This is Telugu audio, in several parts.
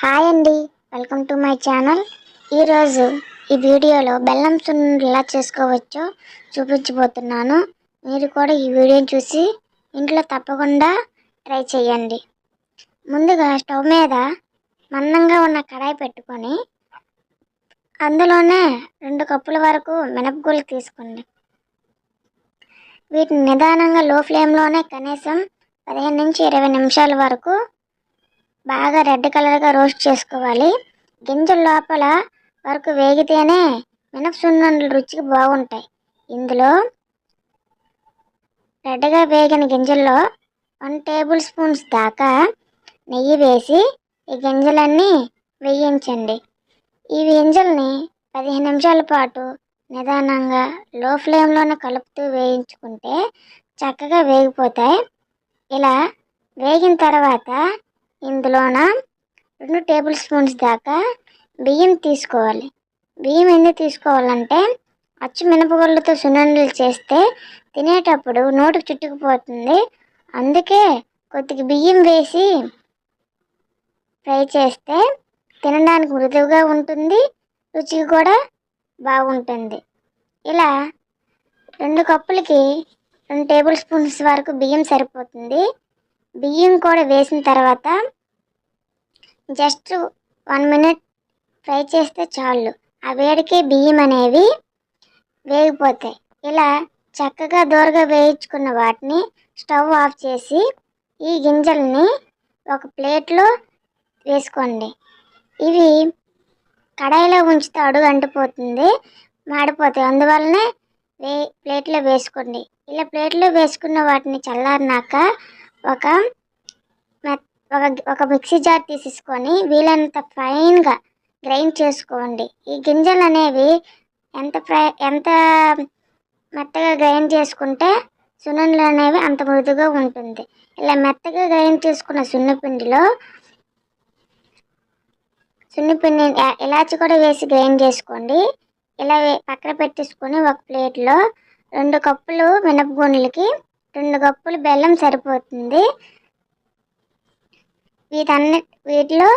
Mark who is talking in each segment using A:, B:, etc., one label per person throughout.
A: హాయ్ అండి, వెల్కమ్ టు మై ఛానల్. ఈరోజు ఈ వీడియోలో బెల్లం సున్నుండలు ఎలా చేసుకోవచ్చో చూపించబోతున్నాను. మీరు కూడా ఈ వీడియోని చూసి ఇంట్లో తప్పకుండా ట్రై చేయండి. ముందుగా స్టవ్ మీద మందంగా ఉన్న కడాయి పెట్టుకొని అందులోనే 2 కప్పుల వరకు మినపగుళ్ళు తీసుకోండి. వీటిని నిదానంగా లో ఫ్లేమ్లోనే కనీసం 15 నుంచి 20 నిమిషాల వరకు బాగా రెడ్ కలర్గా రోస్ట్ చేసుకోవాలి. గింజల లోపల వరకు వేగితేనే మినప సున్నుండలు రుచికి బాగుంటాయి. ఇందులో రెడ్గా వేగిన గింజల్లో 1 టేబుల్ స్పూన్స్ దాకా నెయ్యి వేసి ఈ గింజలన్నీ వేయించండి. ఈ గింజల్ని 15 నిమిషాల పాటు నిదానంగా లో ఫ్లేమ్లోనే కలుపుతూ వేయించుకుంటే చక్కగా వేగిపోతాయి. ఇలా వేగిన తర్వాత ఇందులోన 2 టేబుల్ స్పూన్స్ దాకా బియ్యం తీసుకోవాలి. బియ్యం ఎందుకు తీసుకోవాలంటే అచ్చు మినపగుళ్ళతో సున్నుండలు చేస్తే తినేటప్పుడు నోటికి చుట్టుకుపోతుంది. అందుకే కొద్దిగా బియ్యం వేసి ఫ్రై చేస్తే తినడానికి మృదువుగా ఉంటుంది, రుచికి కూడా బాగుంటుంది. ఇలా 2 కప్పులకి 2 టేబుల్ స్పూన్స్ వరకు బియ్యం సరిపోతుంది. బియ్యం కూడా వేసిన తర్వాత జస్ట్ 1 మినిట్ ఫ్రై చేస్తే చాలు. ఆ వేడికి బియ్యం అనేవి వేగిపోతాయి. ఇలా చక్కగా దోరగా వేయించుకున్న వాటిని స్టవ్ ఆఫ్ చేసి ఈ గింజల్ని ఒక ప్లేట్లో వేసుకోండి. ఇవి కడాయిలో ఉంచితే అడుగు అంటిపోతుంది, మాడిపోతాయి. అందువల్లనే ప్లేట్లో వేసుకోండి. ఇలా ప్లేట్లో వేసుకున్న వాటిని చల్లారినాక ఒక మిక్సీ జార్ తీసేసుకొని వీలైనంత ఫైన్గా గ్రైండ్ చేసుకోండి. ఈ గింజలు అనేవి ఎంత మెత్తగా గ్రైండ్ చేసుకుంటే సున్నుండలు అనేవి అంత మృదుగా ఉంటుంది. ఇలా మెత్తగా గ్రైండ్ చేసుకున్న సున్నిపిండిలో ఇలాచి కూడా వేసి గ్రైండ్ చేసుకోండి. ఇలా పక్కన పెట్టేసుకొని ఒక ప్లేట్లో 2 కప్పులు మినపగుండ్లకి 2 కప్పులు బెల్లం సరిపోతుంది. వీటిలో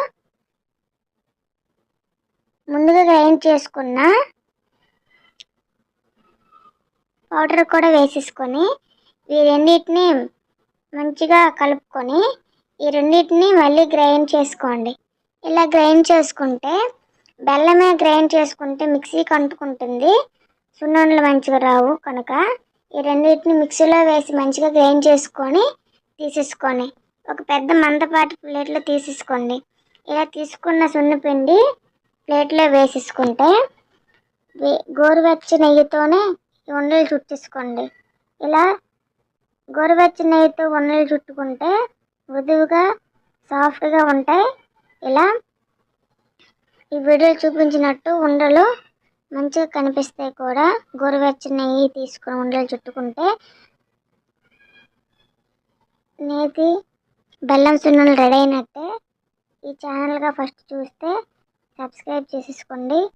A: ముందుగా గ్రైండ్ చేసుకున్న పౌడర్ కూడా వేసేసుకొని ఈ రెండింటిని మంచిగా కలుపుకొని ఈ రెండింటిని మళ్ళీ గ్రైండ్ చేసుకోండి. ఇలా గ్రైండ్ చేసుకుంటే బెల్లమే గ్రైండ్ చేసుకుంటే మిక్సీకి అంటుకుంటుంది, సున్నుండలు మంచిగా రావు. కనుక ఈ రెండింటిని మిక్సీలో వేసి మంచిగా గ్రైండ్ చేసుకొని తీసేసుకొని ఒక పెద్ద మందపాటి ప్లేట్లో తీసేసుకోండి. ఇలా తీసుకున్న సున్నిపిండి ప్లేట్లో వేసేసుకుంటే గోరువెచ్చని నెయ్యితోనే ఉండలు చుట్టేసుకోండి. ఇలా గోరువెచ్చని నెయ్యితో ఉండలు చుట్టుకుంటే మృదువుగా సాఫ్ట్గా ఉంటాయి. ఇలా ఈ వీడియో చూపించినట్టు ఉండలు మంచిగా కనిపిస్తాయి కూడా. గోరువెచ్చని నెయ్యి తీసుకొని ఉండలు చుట్టుకుంటే నేతి బెల్లం సున్నుండలు రెడీ అయినట్టే. ఈ ఛానల్గా ఫస్ట్ చూస్తే సబ్స్క్రైబ్ చేసేసుకోండి.